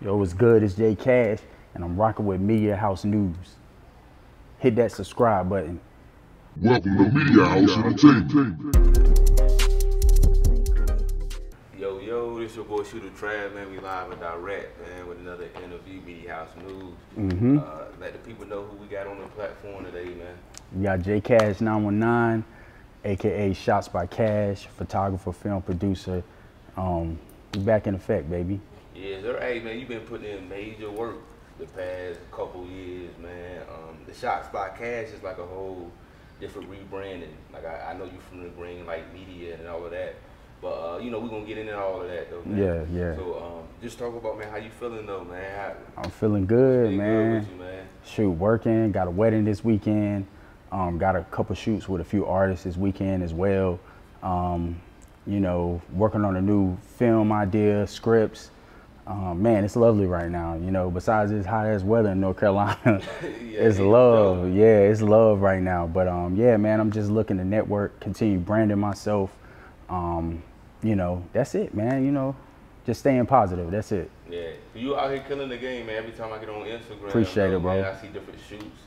Yo, what's good? It's JaeCash, and I'm rocking with Media House News. Hit that subscribe button. Welcome to Media House Entertainment. Yo, this your boy Shooter Trav, man. We live and direct, man, with another interview, Media House News. Let the people know who we got on the platform today, man. We got JaeCash 919, aka ShotsByCash, photographer, film producer. We back in effect, baby. Yeah, sir. Hey, man, you've been putting in major work the past couple years, man. The ShotsByCash is like a whole different rebranding. Like I know you from the green, like media and all of that. But you know, we're gonna get into all of that though, man. Yeah. So just talk about, man, how you feeling though, man? I'm feeling good, man. Good with you, man. Shoot, working, got a wedding this weekend. Got a couple shoots with a few artists this weekend as well. You know, working on a new film idea, scripts. Man, it's lovely right now. You know, besides this hot ass weather in North Carolina, it's love. Yeah, it's love right now. But yeah, man, I'm just looking to network, continue branding myself. You know, that's it, man. You know, just staying positive. That's it. Yeah, you out here killing the game, man. Every time I get on Instagram, appreciate it, bro. Man, I see different shoots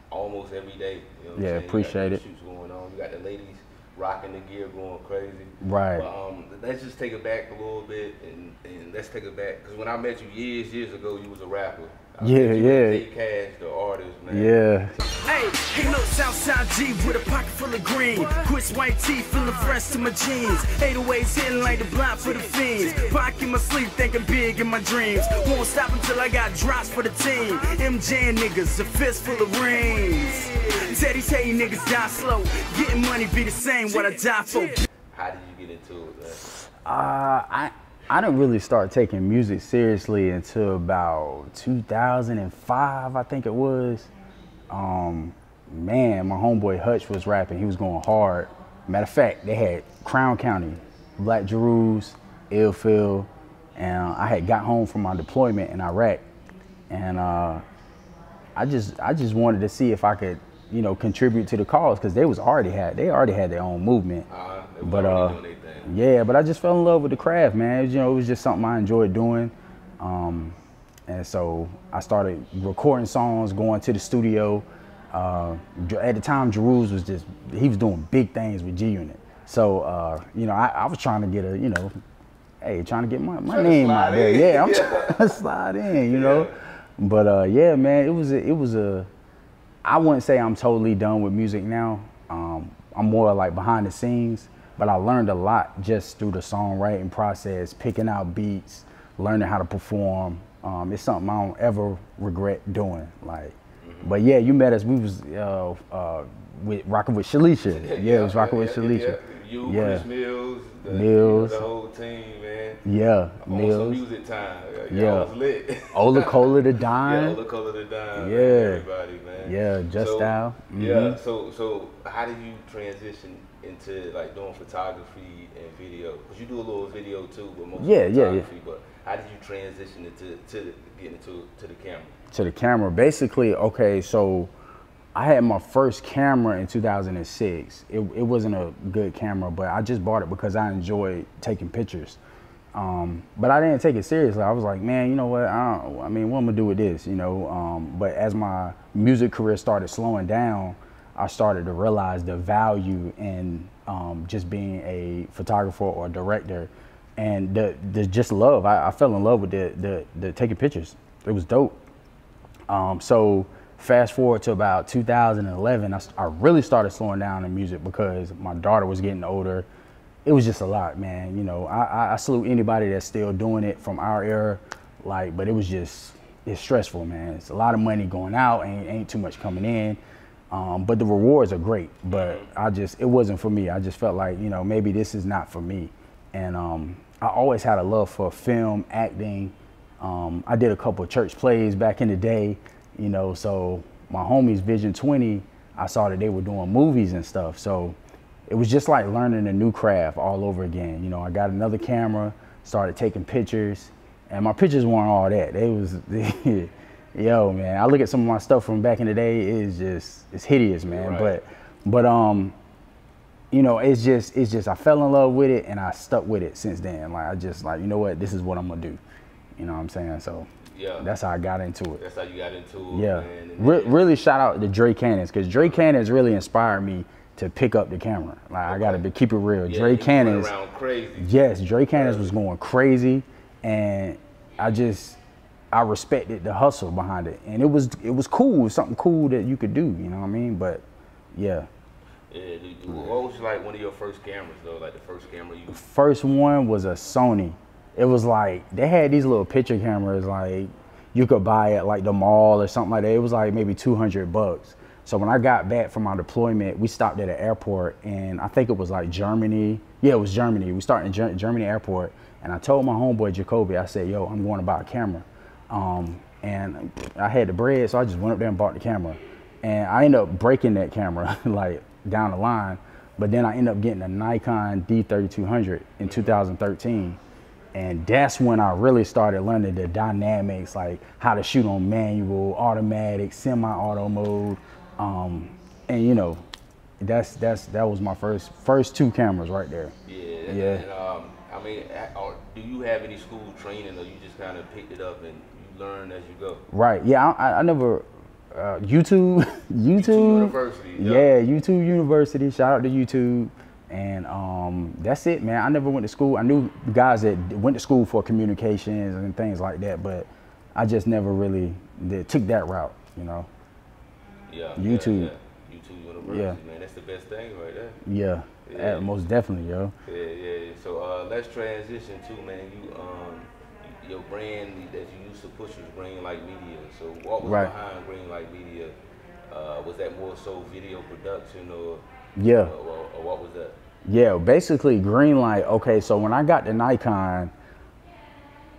almost every day. You know what I'm saying? Appreciate it. Shoots going on. You got the ladies rocking the gear, going crazy. Right. But let's just take it back a little bit, and let's take it back, because when I met you years ago, you was a rapper. JaeCash, the artist, man. Yeah. Hey, ain't no Southside G with a pocket full of green. Chris white teeth feeling fresh to my jeans. 808s hitting like the block for the fiends. Pocket in my sleep thinking big in my dreams. Won't stop until I got drops for the team. MJ and niggas, a fist full of rings. Teddy tell you niggas die slow. Getting money be the same what I die for. How did you get into it, man? I didn't really start taking music seriously until about 2005, I think it was. Man, my homeboy Hutch was rapping. He was going hard. Matter of fact, they had Crown County, Black Jerus, Illfield, and I had got home from my deployment in Iraq, and I just wanted to see if I could, you know, contribute to the cause, because they already had their own movement. Yeah, but I just fell in love with the craft, man. You know, it was just something I enjoyed doing. And so I started recording songs, going to the studio. At the time, Jerus was he was doing big things with G-Unit. So, you know, I was trying to get a, you know, hey, trying to get my name out there. Yeah, I'm trying to slide in, you know. But yeah, man, it was I wouldn't say I'm totally done with music now. I'm more like behind the scenes. But I learned a lot just through the songwriting process, picking out beats, learning how to perform. It's something I don't ever regret doing. Like, but yeah, you met us. We was rocking with Shalisha. Yeah, it was rocking with Shalisha. You, Chris Mills, the whole team, man. Yeah, Mills. Some music time. Yeah, was lit. Ola Cola the Dime. Ola Cola the Dime. Yeah, everybody, man. Yeah, Just Style. Yeah. So how did you transition into like doing photography and video? Because you do a little video too, but most photography. But how did you transition into getting into the camera? To the camera, basically. Okay, so I had my first camera in 2006. It wasn't a good camera, but I just bought it because I enjoyed taking pictures. But I didn't take it seriously. I was like, man, you know what? I mean, what am I gonna do with this? You know. But as my music career started slowing down, I started to realize the value in just being a photographer or director, and the just love. I fell in love with the taking pictures. It was dope. So fast forward to about 2011, I really started slowing down in music because my daughter was getting older. It was just a lot, man. You know, I salute anybody that's still doing it from our era, like, but it's stressful, man. It's a lot of money going out, ain't too much coming in. But the rewards are great, but it wasn't for me. I just felt like, you know, maybe this is not for me. And I always had a love for film, acting. I did a couple of church plays back in the day, you know, so my homies, Vision 20, I saw that they were doing movies and stuff. So it was just like learning a new craft all over again. You know, I got another camera, started taking pictures, and my pictures weren't all that. They was, yo, man, I look at some of my stuff from back in the day, it's hideous, man. Right. But you know, it's just I fell in love with it and I stuck with it since then. Like, you know what, this is what I'm gonna do. You know what I'm saying? So Yeah. that's how I got into it. That's how you got into it, Yeah. man. And Really shout out to JaeCash, because JaeCash really inspired me to pick up the camera. Like, I gotta keep it real. yeah, JaeCash, he went around crazy. yes, JaeCash was going crazy, and I respected the hustle behind it, and it was cool. It was something cool that you could do. You know what I mean? But yeah. Yeah, what was like one of your first cameras though? Like the first camera you? First one was a Sony. It was like, they had these little picture cameras, like you could buy at like the mall or something like that. It was like maybe $200. So when I got back from my deployment, we stopped at an airport, and I think it was like Germany. Yeah, it was Germany. We started in Germany airport, and I told my homeboy Jacoby, I said, yo, I'm going to buy a camera. And I had the bread, so I just went up there and bought the camera. And I ended up breaking that camera like down the line, but then I ended up getting a Nikon D3200 in 2013. And that's when I really started learning the dynamics, like how to shoot on manual, automatic, semi-auto mode. And you know, that was my first two cameras right there. Yeah. Yeah. And, I mean, do you have any school training, or you just kind of picked it up and you learn as you go? Right. Yeah. I never. YouTube University. Yeah, YouTube University. Shout out to YouTube. And that's it, man. I never went to school. I knew guys that went to school for communications and things like that, but I just never really took that route, you know. Yeah. YouTube. Yeah. YouTube University, man. That's the best thing right there. Yeah. Most definitely, yo. Yeah. So let's transition to, man, your brand that you used to push was Greenlight Media. So what was behind Greenlight Media? Was that more so video production, or what was that? Yeah, basically Greenlight. Okay, so when I got the Nikon,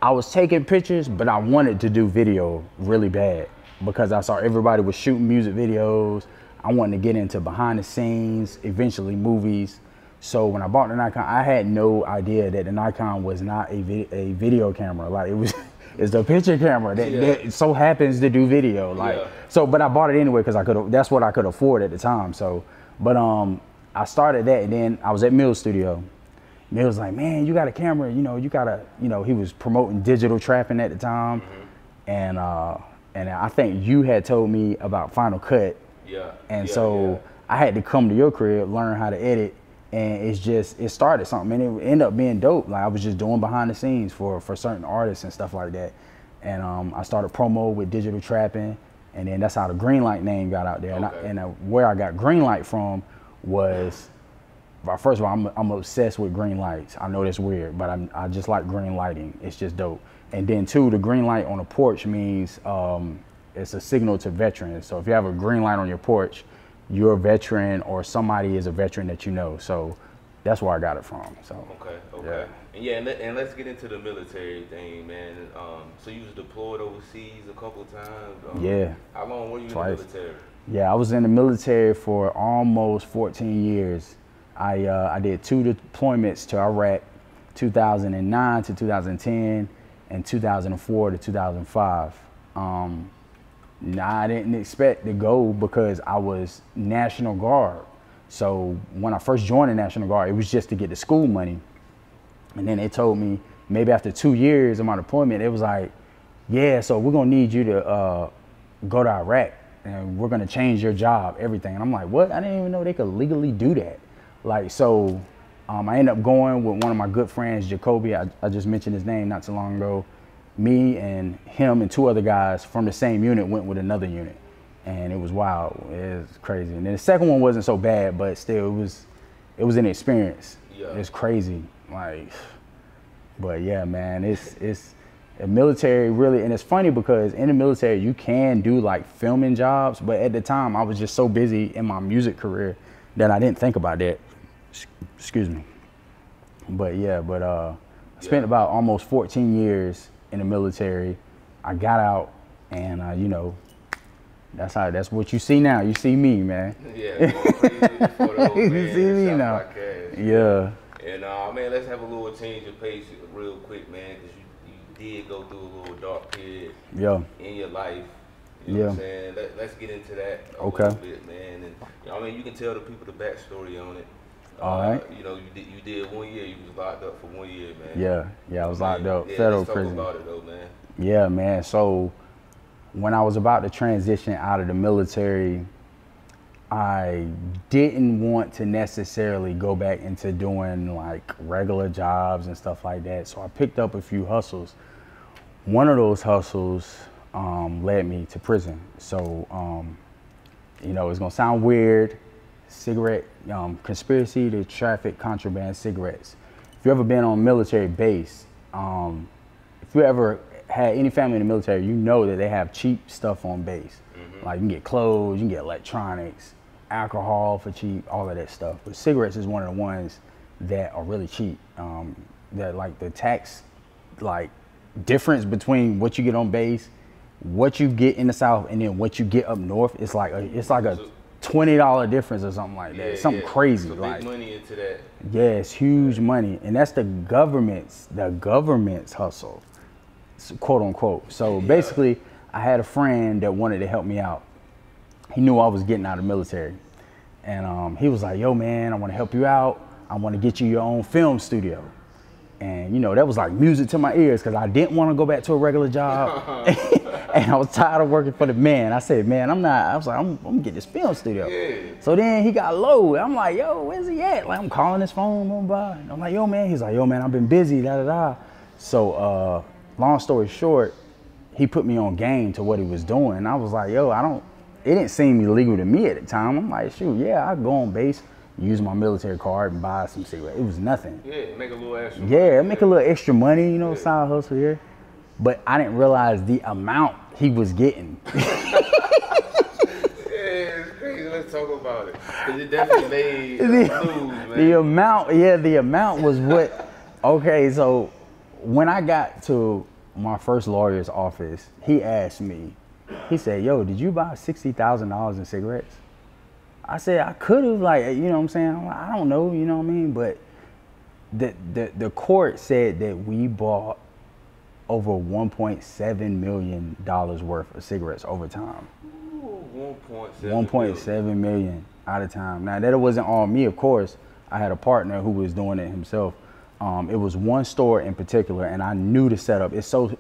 I was taking pictures, but I wanted to do video really bad because I saw everybody was shooting music videos. I wanted to get into behind the scenes, eventually movies. So when I bought the Nikon, I had no idea that the Nikon was not a video camera. Like, it's a picture camera that so happens to do video. Like, so, but I bought it anyway because that's what I could afford at the time. So, but I started that, and then I was at Mill's studio. Mill was like, man, you got a camera, he was promoting digital trapping at the time. And I think you had told me about Final Cut. So I had to come to your crib, learn how to edit. And it started something, and it ended up being dope. Like, I was just doing behind the scenes for certain artists and stuff like that. And I started promo with digital trapping, and then that's how the Greenlight name got out there. And where I got Greenlight from was, first of all, I'm obsessed with green lights. I know that's weird, but I just like green lighting. It's just dope. And then two, the green light on a porch means it's a signal to veterans. So if you have a green light on your porch, you're a veteran, or somebody is a veteran that you know. So that's where I got it from. So okay. And let's get into the military thing, man. So you was deployed overseas a couple of times. How long were you in the military? Yeah, I was in the military for almost 14 years. I did 2 deployments to Iraq, 2009 to 2010, and 2004 to 2005. I didn't expect to go because I was National Guard. So when I first joined the National Guard, it was just to get the school money. And then they told me maybe after 2 years of my deployment, it was like, yeah, so we're gonna need you to go to Iraq, and we're gonna change your job, everything. And I'm like, what? I didn't even know they could legally do that. Like, so I ended up going with one of my good friends, Jacoby. I just mentioned his name not too long ago. Me and him and 2 other guys from the same unit went with another unit, and it was wild. It was crazy. And then the second one wasn't so bad, but still, it was an experience. It's crazy, like, but yeah, man, it's a military really, and it's funny because in the military you can do like filming jobs, but at the time I was just so busy in my music career that I didn't think about that. Excuse me. But I spent about almost 14 years in the military. I got out, and that's what you see now. You see me, man. Yeah, you see me now. Yeah. And man, let's have a little change of pace real quick, man, because you did go through a little dark period in your life. You know what I'm saying? Let's get into that a little bit, man. And I mean, you can tell the people the backstory on it. All right. You know, you did 1 year. You was locked up for 1 year, man. Yeah, I was locked up, Yeah, federal let's talk prison. about it though, man. Yeah, man. So when I was about to transition out of the military, I didn't want to necessarily go back into doing like regular jobs and stuff like that. So I picked up a few hustles. One of those hustles led me to prison. So, you know, it's gonna sound weird. Cigarette, conspiracy to traffic contraband cigarettes. If you ever been on a military base, if you ever had any family in the military, you know that they have cheap stuff on base. Like you can get clothes, you can get electronics, alcohol for cheap, all of that stuff. But cigarettes is one of the ones that are really cheap. That like the tax, like difference between what you get on base, what you get in the South, and then what you get up north, it's like a $20 difference or something like that. Something crazy. So like big money into that. yeah, it's huge money, and that's the government's hustle, quote unquote. So basically, I had a friend that wanted to help me out. He knew I was getting out of the military, and he was like, "Yo, man, I want to help you out. I want to get you your own film studio." And you know, that was like music to my ears because I didn't want to go back to a regular job, and I was tired of working for the man. I said, "Man, I'm gonna get this film studio." Yeah. So then he got low. I'm like, "Yo, where's he at?" Like I'm calling his phone, blah, blah. And I'm like, "Yo, man." He's like, "Yo, man, I've been busy, da da da." So long story short, he put me on game to what he was doing. And I was like, "Yo, it didn't seem illegal to me at the time." I'm like, "Shoot, yeah, I go on base, use my military card and buy some cigarettes." It was nothing. Yeah, make a little extra money. Yeah, make a little extra money, you know, side hustle here. But I didn't realize the amount he was getting. Yeah, it's crazy. Let's talk about it. Cause it definitely made news, man. The amount was what, okay, so when I got to my first lawyer's office, he asked me, he said, "Yo, did you buy $60,000 in cigarettes?" I said, "I could have, like, you know what I'm saying? I'm like, I don't know, you know what I mean?" But the court said that we bought over $1.7 million worth of cigarettes over time. Ooh, 1.7 million out of time. Now that it wasn't all me, of course. I had a partner who was doing it himself. It was one store in particular, and I knew the setup. It's so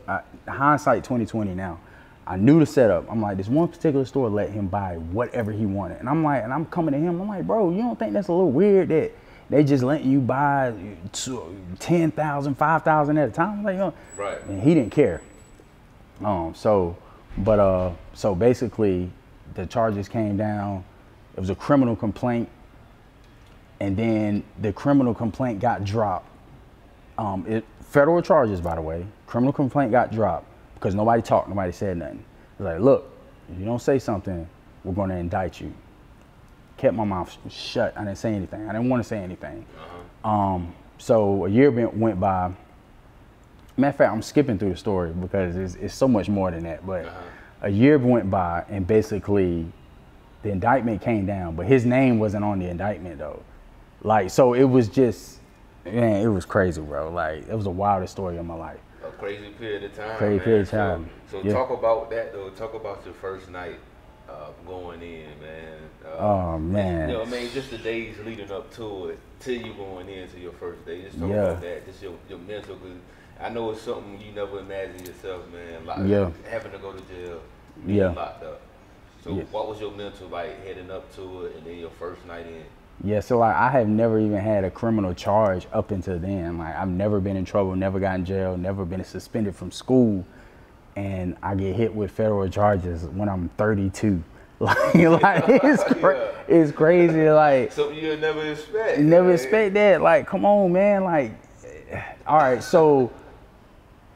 hindsight 2020 now. I knew the setup. I'm like, this one particular store let him buy whatever he wanted, and I'm like, and I'm coming to him. I'm like, "Bro, you don't think that's a little weird that they just letting you buy 10,000, 5,000 at a time?" I'm like, "Yo," right. And he didn't care. So basically, the charges came down. It was a criminal complaint, and then the criminal complaint got dropped. Federal charges, by the way. Criminal complaint got dropped because nobody talked, nobody said nothing. It was like, "Look, if you don't say something, we're going to indict you." Kept my mouth shut. I didn't say anything. I didn't want to say anything. So a year went by. Matter of fact, I'm skipping through the story because it's so much more than that. But a year went by, and basically the indictment came down, but his name wasn't on the indictment though. Like, so it was just, man, it was crazy, bro. Like, it was the wildest story of my life. A crazy period of time. Crazy period of time. So Yeah. talk about that though. Talk about your first night going in, man. Oh man. You know, I mean, just the days leading up to it, till you going into your first day. Just talk Yeah. about that. Just your mental, because I know it's something you never imagined yourself, man. Like having to go to jail, being locked up. So what was your mental like heading up to it, and then your first night in? Yeah, so like I have never even had a criminal charge up until then. Like I've never been in trouble, never got in jail, never been suspended from school, and I get hit with federal charges when I'm 32. Like it's crazy. Like something you never expect. Never expect that. Like, come on, man. Like, all right. So,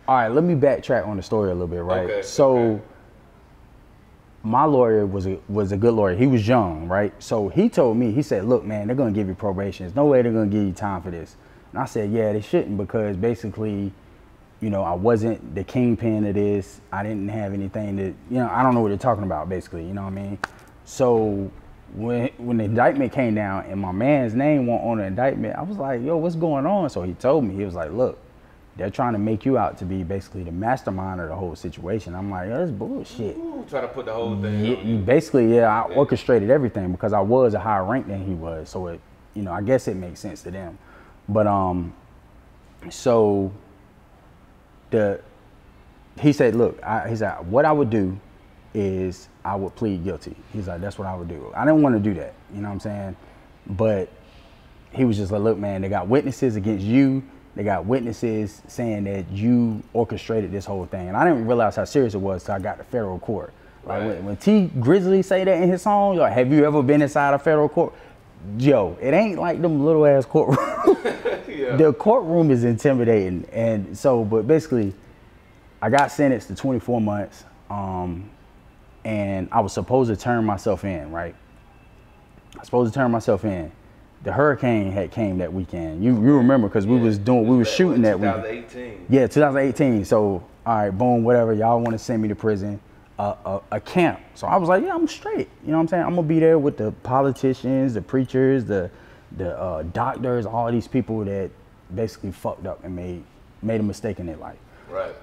all right. Let me backtrack on the story a little bit, right? Okay, so, my lawyer was a good lawyer. He was young, right? So he told me, he said, "Look, man, they're gonna give you probation. There's no way they're gonna give you time for this." And I said, "Yeah, they shouldn't, because basically, you know, I wasn't the kingpin of this. I didn't have anything that, you know, I don't know what they're talking about, basically, you know what I mean?" So when the indictment came down and my man's name went on the indictment, I was like, "Yo, what's going on?" So he told me, he was like, "Look, they're trying to make you out to be basically the mastermind of the whole situation." I'm like, "Yo, that's bullshit." Ooh, try to put the whole thing on you. Basically, I orchestrated everything because I was a higher rank than he was. So you know, I guess it makes sense to them. But so he said, look, he said, what I would do is I would plead guilty. He's like, that's what I would do. I didn't want to do that, you know what I'm saying? But he was just like, look, man, they got witnesses against you. They got witnesses saying that you orchestrated this whole thing. And I didn't realize how serious it was till I got to federal court. Like when T Grizzly say that in his song, like, have you ever been inside a federal court? Yo, it ain't like them little ass courtrooms. Yeah. The courtroom is intimidating. And so, but basically, I got sentenced to 24 months. And I was supposed to turn myself in, right? I was supposed to turn myself in. The hurricane had came that weekend. You remember, because we was shooting that weekend. 2018. Yeah, 2018. So, all right, boom, whatever. Y'all want to send me to prison, a camp. So I was like, yeah, I'm straight. You know what I'm saying? I'm gonna be there with the politicians, the preachers, the doctors, all these people that basically fucked up and made a mistake in their life. Right.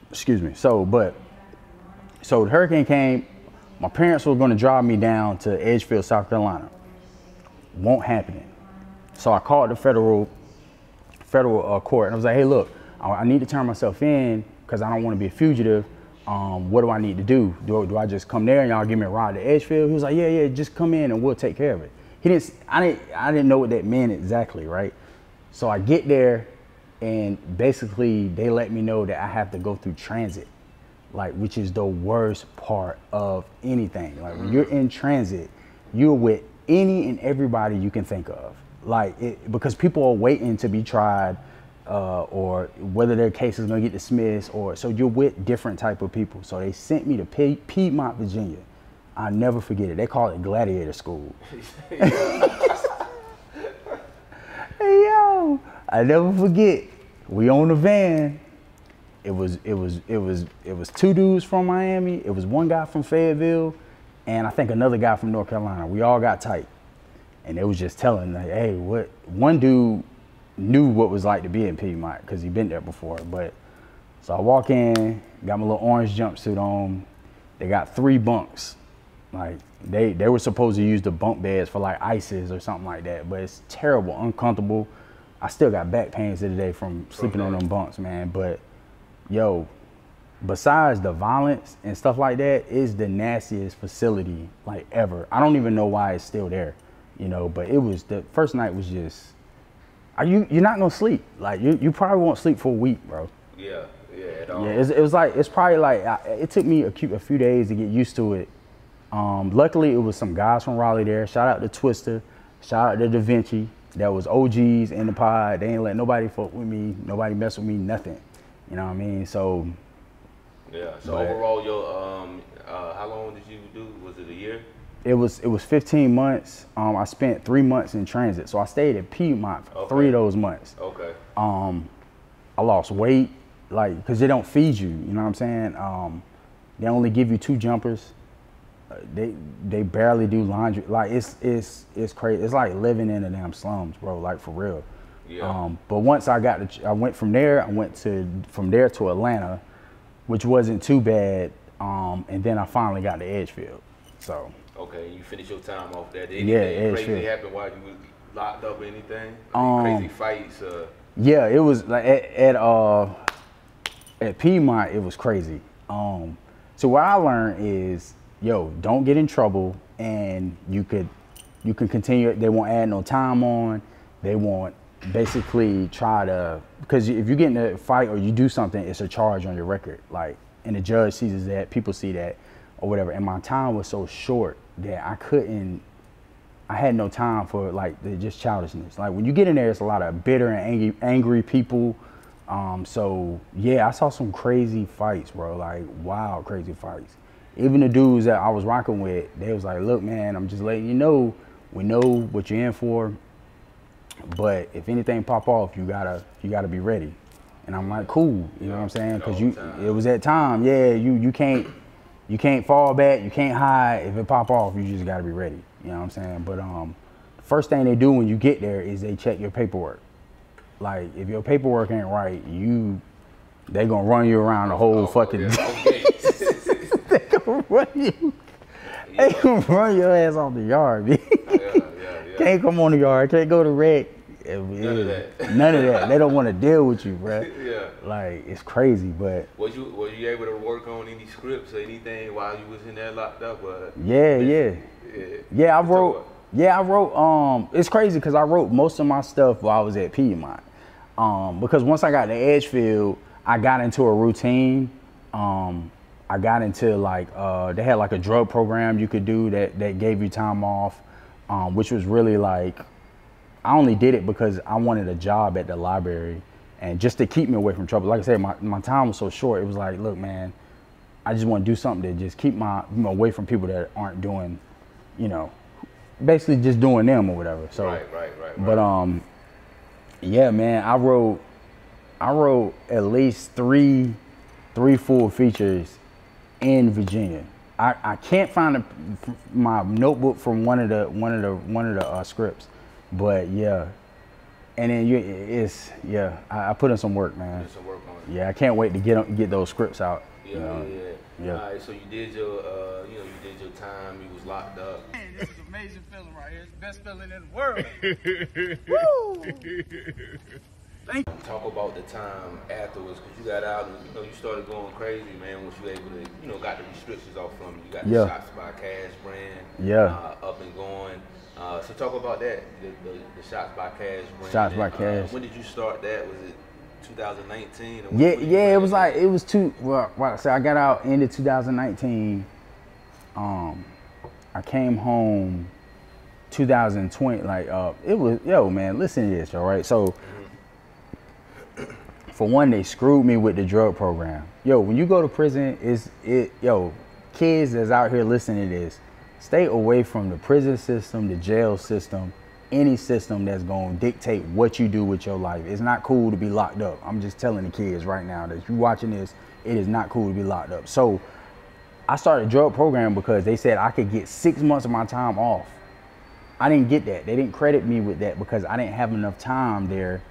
Excuse me. So the hurricane came. My parents were gonna drive me down to Edgefield, South Carolina. Won't happen. So I called the federal court and I was like, hey, look, I need to turn myself in because I don't want to be a fugitive. What do I need to do? Do I just come there and y'all give me a ride to Edgefield? He was like, yeah, just come in and we'll take care of it. I didn't know what that meant exactly, right? So I get there and basically they let me know that I have to go through transit, like, which is the worst part of anything. Like when you're in transit, you're with any and everybody you can think of, because people are waiting to be tried, or whether their case is gonna get dismissed, so you're with different type of people. So they sent me to Piedmont, Virginia. I'll never forget it. They call it Gladiator School. Hey yo, I never forget. We on the van. It was 2 dudes from Miami. It was 1 guy from Fayetteville, and I think another guy from North Carolina. We all got tight. And they was just telling, like, hey, one dude knew what it was like to be in Piedmont because he'd been there before. But so I walk in, got my little orange jumpsuit on. They got 3 bunks. Like they were supposed to use the bunk beds for like ISIS or something like that. But it's terrible, uncomfortable. I still got back pains today from sleeping on them bunks, man. But yo, besides the violence and stuff like that, is the nastiest facility like ever. I don't even know why it's still there, you know, but it was, the first night was just, you're not gonna sleep. Like you probably won't sleep for a week, bro. Yeah, at all. Yeah, it was like, it's probably like, it took me a few days to get used to it. Luckily it was some guys from Raleigh there. Shout out to Twister, shout out to Da Vinci. That was OGs in the pod. They ain't let nobody fuck with me, nobody mess with me, nothing. You know what I mean? So yeah. So overall, how long did you do? Was it a year? It was 15 months. I spent 3 months in transit, so I stayed at Piedmont for 3 of those months. Okay. I lost weight, like, because they don't feed you. You know what I'm saying? They only give you 2 jumpers. They barely do laundry. Like it's crazy. It's like living in the damn slums, bro. Like for real. Yeah. But once I went from there. From there to Atlanta, which wasn't too bad. And then I finally got to Edgefield. So. Okay, you finished your time off there. Did anything crazy happen while you was locked up or anything? Crazy fights? Yeah, it was like at Piedmont, it was crazy. So what I learned is, yo, don't get in trouble, and you can continue. They won't add no time on. They won't basically try to, because if you get in a fight or you do something, it's a charge on your record. Like, and the judge sees that, people see that, or whatever. And my time was so short that I had no time for like just childishness. Like when you get in there, it's a lot of bitter and angry people. So yeah, I saw some crazy fights, bro. Like wild, crazy fights. Even the dudes that I was rocking with, they was like, look, man, I'm just letting you know, we know what you're in for, but if anything pop off, you gotta be ready. And I'm like, cool, you know what I'm saying? Because it was that time. Yeah, you can't fall back, you can't hide. If it pop off, you just gotta be ready. You know what I'm saying? But the first thing they do when you get there is they check your paperwork. Like if your paperwork ain't right, they gonna run you around the whole fucking. They gonna run your ass off the yard, man. Yeah. Can't come on the yard. Can't go to rec. None of that. None of that. They don't want to deal with you, bro. Yeah. Like, it's crazy, but. Was you able to work on any scripts or anything while you was in there locked up? Yeah, I wrote. Yeah, I wrote. It's crazy because I wrote most of my stuff while I was at Piedmont. Because once I got to Edgefield, I got into a routine. I got into like they had like a drug program you could do that gave you time off, which was really like, I only did it because I wanted a job at the library and just to keep me away from trouble. Like I said, my time was so short. It was like, look, man, I just want to do something to just keep my away from people that aren't doing, you know, basically just doing them or whatever. So, right. But yeah, man, I wrote at least three full features in Virginia. I can't find my notebook from one of the scripts, but yeah. And then I put in some work, man. Put some work on it. Yeah, I can't wait to get those scripts out. Yeah. All right, so you did your time. You was locked up. Man, this is an amazing feeling right here. It's the best feeling in the world. Woo! Talk about the time afterwards, because you got out and you started going crazy, man. Once you able to got the restrictions off from you, got the ShotsByCash brand up and going. So talk about that, the ShotsByCash brand. ShotsByCash. When did you start that? Was it 2019? It was like I got out end of 2019. I came home 2020. Like it was man. Listen to this, all right. So. For one, they screwed me with the drug program. When you go to prison, kids that's out here listening to this, stay away from the prison system, the jail system, any system that's gonna dictate what you do with your life. It's not cool to be locked up. I'm just telling the kids right now that you watching this, it is not cool to be locked up. So I started a drug program because they said I could get 6 months of my time off. I didn't get that. They didn't credit me with that because I didn't have enough time there.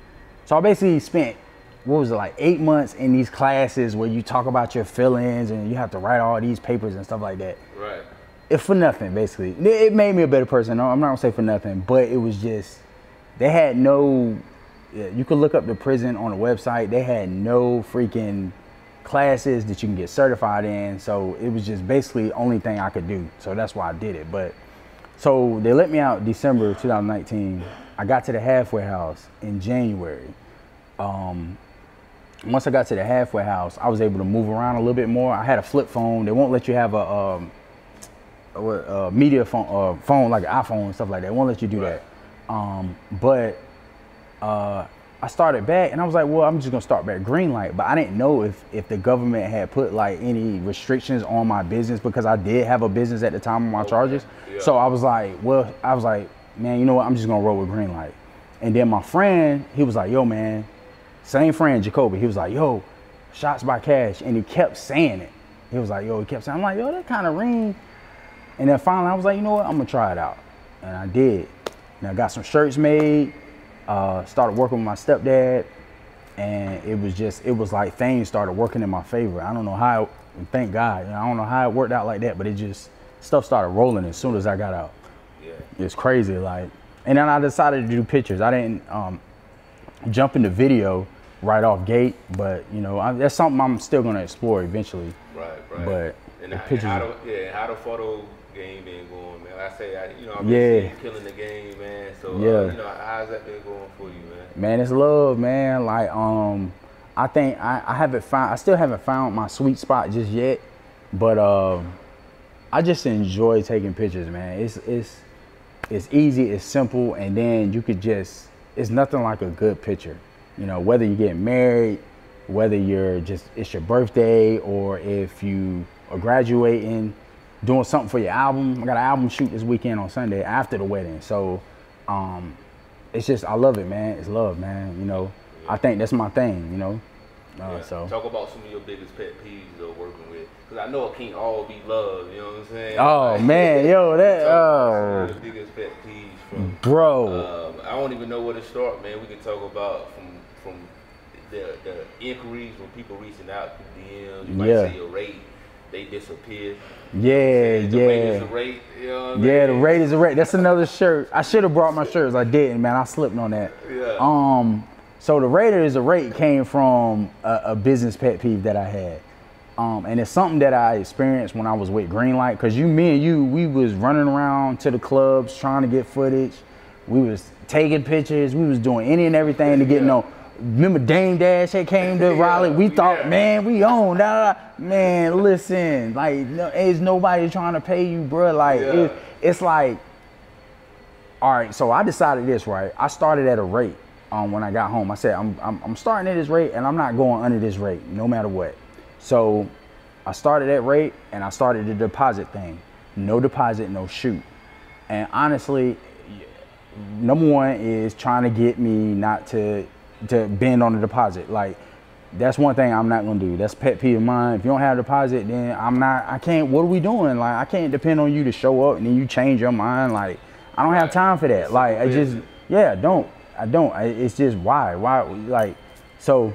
So I basically spent, 8 months in these classes where you talk about your feelings and you have to write all these papers and stuff like that. Right. It's for nothing, basically. It made me a better person. No, I'm not gonna say for nothing, but it was just, they had no, you could look up the prison on the website. They had no freaking classes that you can get certified in. So it was just basically the only thing I could do. So that's why I did it. But so they let me out December 2019. I got to the halfway house in January. Once I got to the halfway house, I was able to move around a little bit more. I had a flip phone. They won't let you have a media phone like an iPhone and stuff like that. They won't let you do that. But I started back and I was like, well, I'm just gonna start back green light. But I didn't know if the government had put like any restrictions on my business because I did have a business at the time of my charges. Yeah. So I was like, man, you know what? I'm just gonna roll with green light. And then my friend, he was like, yo, man, same friend, Jacoby, he was like, yo, ShotsByCash. And he kept saying it. He was like, he kept saying, I'm like, yo, that kind of ring. And then finally I was like, you know what? I'm gonna try it out. And I did. And I got some shirts made, started working with my stepdad. And it was like things started working in my favor. I don't know how, thank God, I don't know how it worked out like that, but stuff started rolling as soon as I got out. Yeah. It's crazy, like. And then I decided to do pictures. I didn't jump into video right off gate, but that's something I'm still gonna explore eventually. Right. But and how the photo game been going, man? I've been killing the game, man. So how's that been going for you, man? Man, it's love, man. Like I think I still haven't found my sweet spot just yet, but I just enjoy taking pictures, man. It's easy, it's simple, and then you could it's nothing like a good picture. Whether you get married, whether it's your birthday, or if you are graduating, doing something for your album. I got an album shoot this weekend on Sunday after the wedding. So it's just, I love it, man. It's love, man. I think that's my thing, So talk about some of your biggest pet peeves though, working with, because I know it can't all be love, you know what I'm saying? Oh man, the biggest pet peeves from bro. I don't even know where to start, man. We can talk about from the inquiries when people reaching out through DMs. You might say your rate. they disappear. Yeah, The yeah. rate is a rate, you know what I mean? Yeah, the rate is a rate. That's another shirt. I should have brought my shirts. I didn't, man. I slipped on that. Yeah. So the Raider is a rate came from a business pet peeve that I had. And it's something that I experienced when I was with Greenlight. Cause me and you, we was running around to the clubs trying to get footage. We was taking pictures. We was doing any and everything to get no. Remember Dame Dash had came to Raleigh? We thought, man, we own that. Man, listen, like, there's nobody trying to pay you, bro. Like, it's like, all right, so I decided this, right? I started at a rate when I got home. I said, I'm starting at this rate and I'm not going under this rate, no matter what. So I started at rate and I started the deposit thing. No deposit, no shoot. And honestly, number one is trying to get me not to bend on the deposit. Like, that's one thing I'm not gonna do. That's pet peeve of mine. If you don't have a deposit, then I can't, what are we doing? Like, I can't depend on you to show up and then you change your mind. Like, I don't have time for that. Like, I just, I don't. It's just why, like, so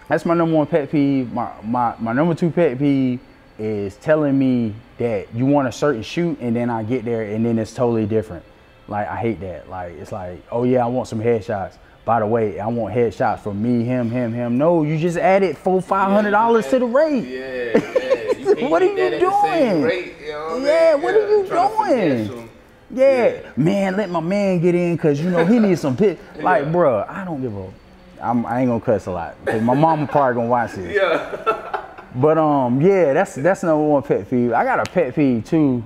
that's my number one pet peeve. My number two pet peeve is telling me that you want a certain shoot and then I get there and then it's totally different. Like, I hate that. Like, it's like, oh yeah, I want some headshots. By the way, I want headshots from me, him. No, you just added $400-500 to the rate. Yeah. What are you doing? Rate, you know what are you doing? Yeah, man, let my man get in because, you know, he needs some pit. Like, bruh, I don't give a, I ain't gonna cuss a lot because my mama probably gonna watch this. But yeah, that's number one pet peeve. I got a pet peeve too.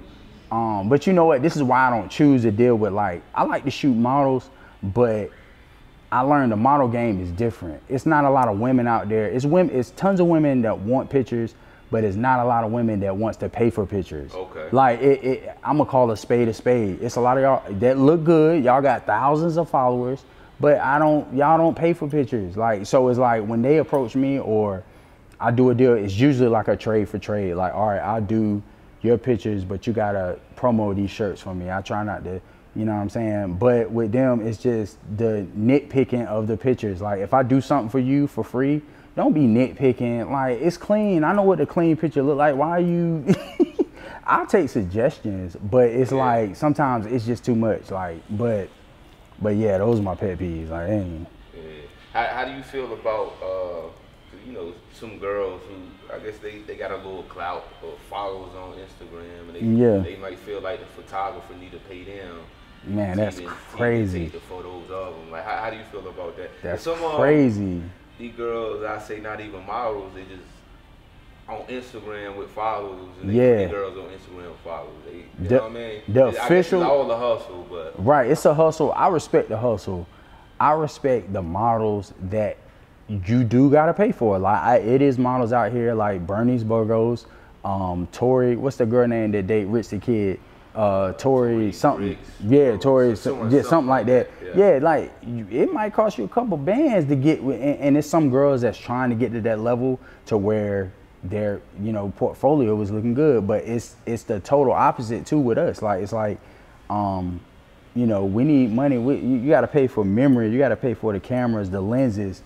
But you know what? This is why I don't choose to deal with, like, I like to shoot models, but I learned the model game is different. It's not a lot of women out there. It's tons of women that want pictures, but it's not a lot of women that wants to pay for pictures. Okay. Like, I'm gonna call a spade a spade. It's a lot of y'all that look good. Y'all got thousands of followers, but y'all don't pay for pictures. Like, so it's like when they approach me or I do a deal, it's usually like a trade for trade. Like, all right, I'll do your pictures, but you gotta promo these shirts for me. I try not to, you know what I'm saying? But with them, it's just the nitpicking of the pictures. Like, if I do something for you for free, don't be nitpicking. Like, it's clean. I know what the clean picture look like. Why are you? I'll take suggestions, but it's like sometimes it's just too much. Like, but yeah, those are my pet peeves. Like, dang. How do you feel about you know, some girls who I guess they got a little clout or followers on Instagram and they might feel like the photographer need to pay them. Man, that's crazy. Take the photos of them. Like, how do you feel about that? That's crazy. These girls, I say not even models, they just on Instagram with followers, and they girls on Instagram with followers. You know what I mean? The official, I guess it's all the hustle, but right, it's a hustle. I respect the hustle. I respect the models that you do gotta pay for. Like, it is models out here like Bernice Burgos, Tori. What's the girl name that date Rich the Kid? Tori something. Yeah, Tori. Something like that. Yeah, like it might cost you a couple bands to get with, and it's some girls that's trying to get to that level to where their, you know, portfolio was looking good. But it's the total opposite too with us. Like, it's like, you know, we need money. You got to pay for memory. You got to pay for the cameras, the lenses,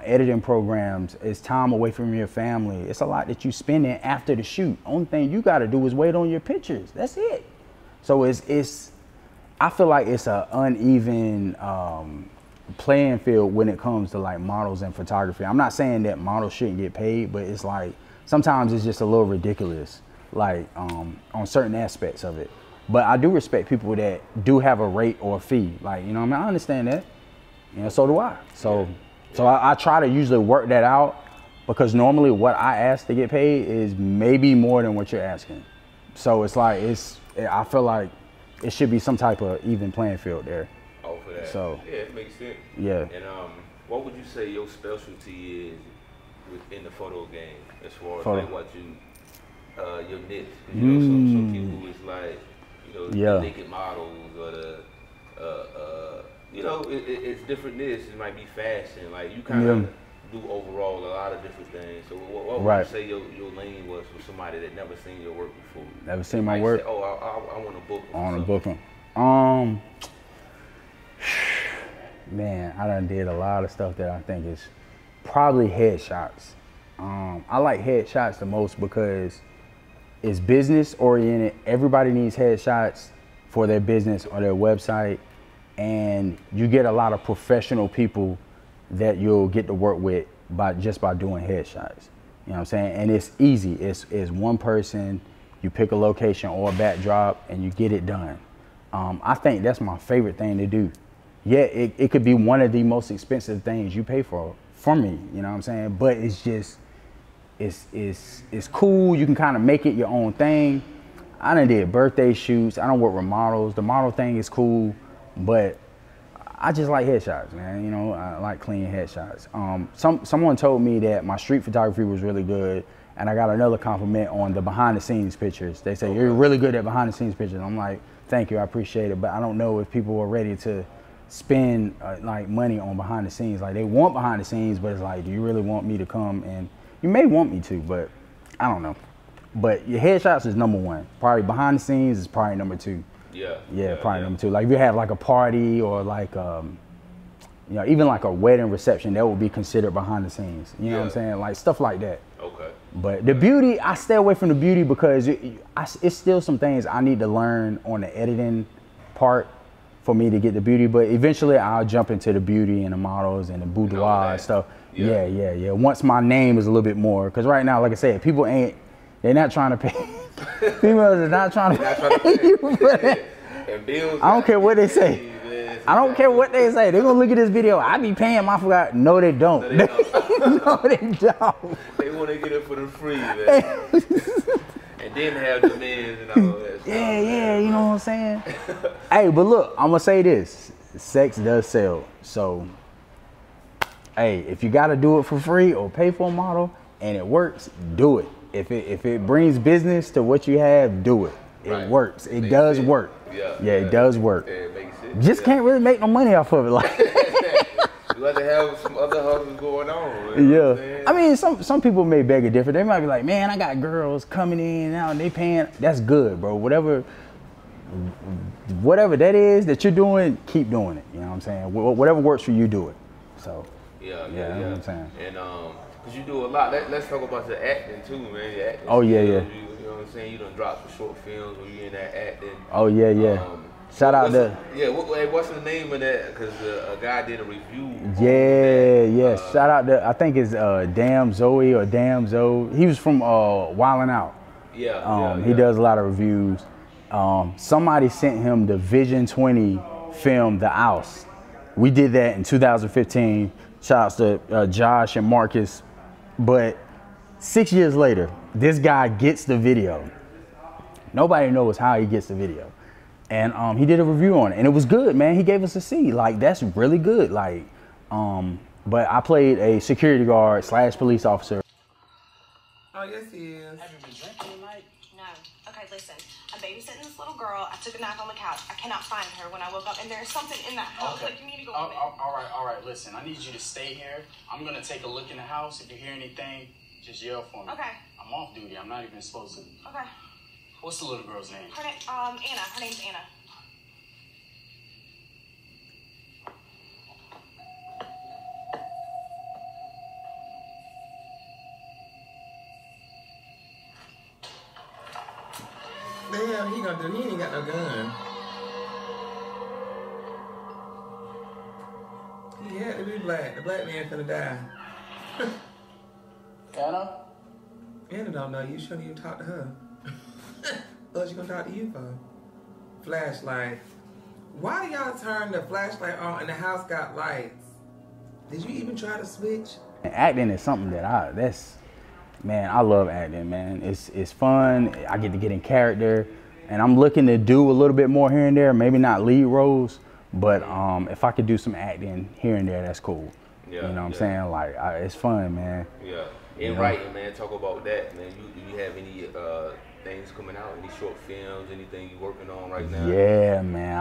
editing programs. It's time away from your family. It's a lot that you spend in after the shoot. Only thing you got to do is wait on your pictures. That's it. So I feel like it's an uneven playing field when it comes to like models and photography. I'm not saying that models shouldn't get paid, but it's like sometimes it's just a little ridiculous, like on certain aspects of it. But I do respect people that do have a rate or a fee. Like, you know what I mean? I understand that. You know, so do I. So I try to usually work that out, because normally what I ask to get paid is maybe more than what you're asking. So it's like, I feel like it should be some type of even playing field there. Oh, for that. So yeah, it makes sense. Yeah. And what would you say your specialty is within the photo game, as far as like watching your niche? You know, some people is like, you know, the naked models or the you know, it's different niche. It might be fashion. Like, you kind of do overall a lot of different things. So what would you say your lane was for somebody that never seen your work before? Never seen my work? Say, oh, I want to book them. I want to book them. Man, I done did a lot of stuff that I think is probably headshots. I like headshots the most because it's business oriented. Everybody needs headshots for their business or their website, and you get a lot of professional people that you'll get to work with just by doing headshots. You know what I'm saying? And it's easy. It's one person. You pick a location or a backdrop, and you get it done. I think that's my favorite thing to do. Yeah, it could be one of the most expensive things you pay for me. You know what I'm saying? But it's just it's cool. You can kind of make it your own thing. I done did birthday shoots. I don't work with models. The model thing is cool, but I just like headshots, man. You know, I like clean headshots. Someone told me that my street photography was really good, and I got another compliment on the behind the scenes pictures. They say, you're really good at behind the scenes pictures. I'm like, thank you, I appreciate it, but I don't know if people are ready to spend like money on behind the scenes. Like, they want behind the scenes, but it's like, do you really want me to come? And you may want me to, but I don't know. But your headshots is number one. Probably behind the scenes is probably number two. Yeah, probably number two. Like if you have like a party or like, you know, even like a wedding reception, that would be considered behind the scenes. You know what I'm saying? Like stuff like that. Okay. But the beauty, I stay away from the beauty because it's still some things I need to learn on the editing part for me to get the beauty. But eventually I'll jump into the beauty and the models and the boudoir and stuff. Yeah. Once my name is a little bit more, because right now, like I said, people they're not trying to pay. Females are not trying to pay you for that. And bills, I don't care what they say. I don't care what they say. They're gonna look at this video. I be paying my forgot. No, they don't. No, they don't. They want to get it for the free, man. And then have demands and all that stuff. Yeah, you know what I'm saying? Hey, but look, I'm gonna say this. Sex does sell. So, hey, if you gotta do it for free or pay for a model and it works, do it. If it brings business to what you have, do it. It works. It does work. Yeah, it does work. It makes sense. Just can't really make no money off of it. Like, you have to have some other hustles going on. You know I mean, some people may beg a different. They might be like, man, I got girls coming in now and they paying. That's good, bro. Whatever that is that you're doing, keep doing it. You know what I'm saying? Whatever works for you, do it. So yeah. You know what I'm saying? And cause you do a lot. Let's talk about your acting too, man. Your acting. Oh yeah. You know what I'm saying? You done dropped some short films when you in that acting. Oh yeah. Shout out to what's the name of that? Because a guy did a review. Yeah. Shout out to, I think it's Damn Zoe or Damn Zoe. He was from Wildin' Out. He does a lot of reviews. Somebody sent him the Vision 20 film, The Ouse. We did that in 2015. Shout outs to Josh and Marcus. But 6 years later, this guy gets the video. Nobody knows how he gets the video. And he did a review on it, and it was good, man. He gave us a C. Like, that's really good. Like, but I played a security guard / police officer. Oh, yes, he is. Have you been drinking tonight? No. Okay, listen. I'm babysitting this little girl. I took a nap on the couch. I cannot find her when I woke up, and there's something in that house. Okay. Like, you need to go with it. All right. Listen, I need you to stay here. I'm gonna take a look in the house. If you hear anything, just yell for me. Okay. I'm off duty. I'm not even supposed to. Okay. What's the little girl's name? Her name, Anna. Her name's Anna. The hell he gonna do? He ain't got no gun. He had to be black. The black man finna die. Anna? Anna don't know you. Shouldn't even talk to her. What she gonna talk to you for? Flashlight. Why do y'all turn the flashlight on and the house got lights? Did you even try to switch? Acting is something that man, I love acting, man. It's fun. I get to get in character, and I'm looking to do a little bit more here and there. Maybe not lead roles, but if I could do some acting here and there, that's cool. You know what I'm saying? Like, it's fun, man. Yeah. And writing, man. Talk about that, man. Do you have any things coming out? Any short films? Anything you working on right now? Yeah, man.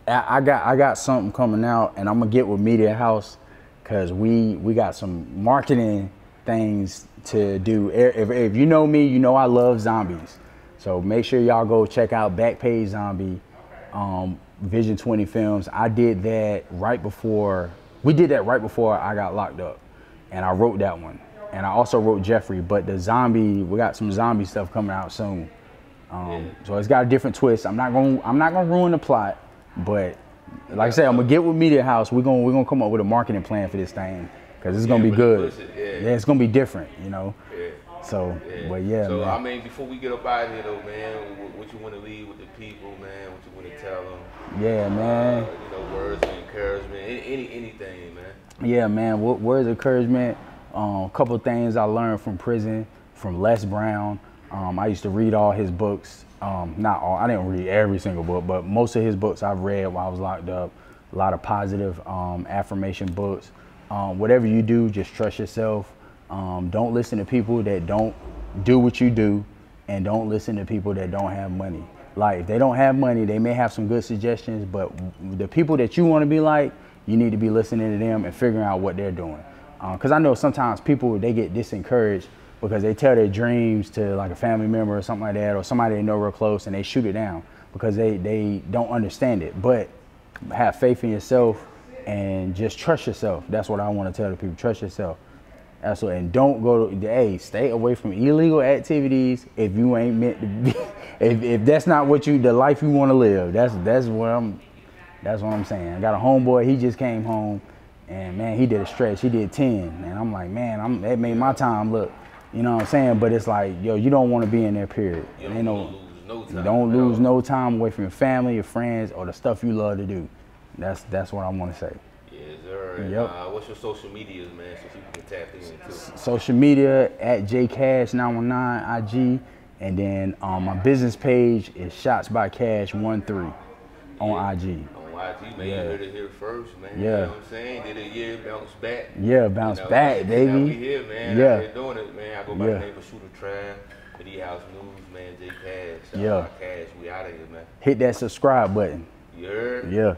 I got something coming out, and I'm gonna get with Media House. Cause we got some marketing things to do. If you know me, you know I love zombies. So make sure y'all go check out Backpage Zombie, Vision 20 Films. We did that right before I got locked up, and I wrote that one. and I also wrote Jeffrey. But we got some zombie stuff coming out soon. So it's got a different twist. I'm not gonna ruin the plot, but like I said, I'm gonna get with Media House. We're gonna come up with a marketing plan for this thing because it's gonna be good. Yeah, it's gonna be different, you know. Yeah. So, but yeah. So man. I mean, before we get up out of here, though, man, what you want to leave with the people, man? What you want to tell them? Yeah, man. You know, words of encouragement, anything, man. Yeah, man. Words of encouragement. A couple things I learned from prison, from Les Brown. I used to read all his books. Not all. I didn't read every single book, but most of his books I've read while I was locked up. A lot of positive affirmation books. Whatever you do, just trust yourself. Don't listen to people that don't do what you do, and don't listen to people that don't have money. Like, if they don't have money, they may have some good suggestions, but the people that you want to be like, you need to be listening to them and figuring out what they're doing. Because I know sometimes people, they get disencouraged because they tell their dreams to like a family member or something like that, or somebody they know real close, and they shoot it down because they don't understand it. But have faith in yourself and just trust yourself. That's what I want to tell the people. Trust yourself. Absolutely. And don't go to, stay away from illegal activities if you ain't meant to be, if that's not what the life you want to live. That's what I'm saying. I got a homeboy, he just came home, and man, he did a stretch. He did 10. And I'm like, man, that made my time look, you know what I'm saying? But it's like, yo, you don't want to be in there, period. You don't lose no time away from your family, your friends, or the stuff you love to do. That's what I want to say. Yes, sir. Yep. What's your social medias, man, so people can tap in too? Social media at JaeCash 919 IG, and then my business page is ShotsByCash 13 on IG. You man, you heard it here first, man. Yeah. You know what I'm saying? Did a year, bounce back. Yeah, bounce back, baby. We here, man. Yeah. Out here doing it, man. I go by the name of Shooter Trav, Media House News, man. JaeCash, ShotsByCash. We out of here, man. Hit that subscribe button. You heard? Yeah.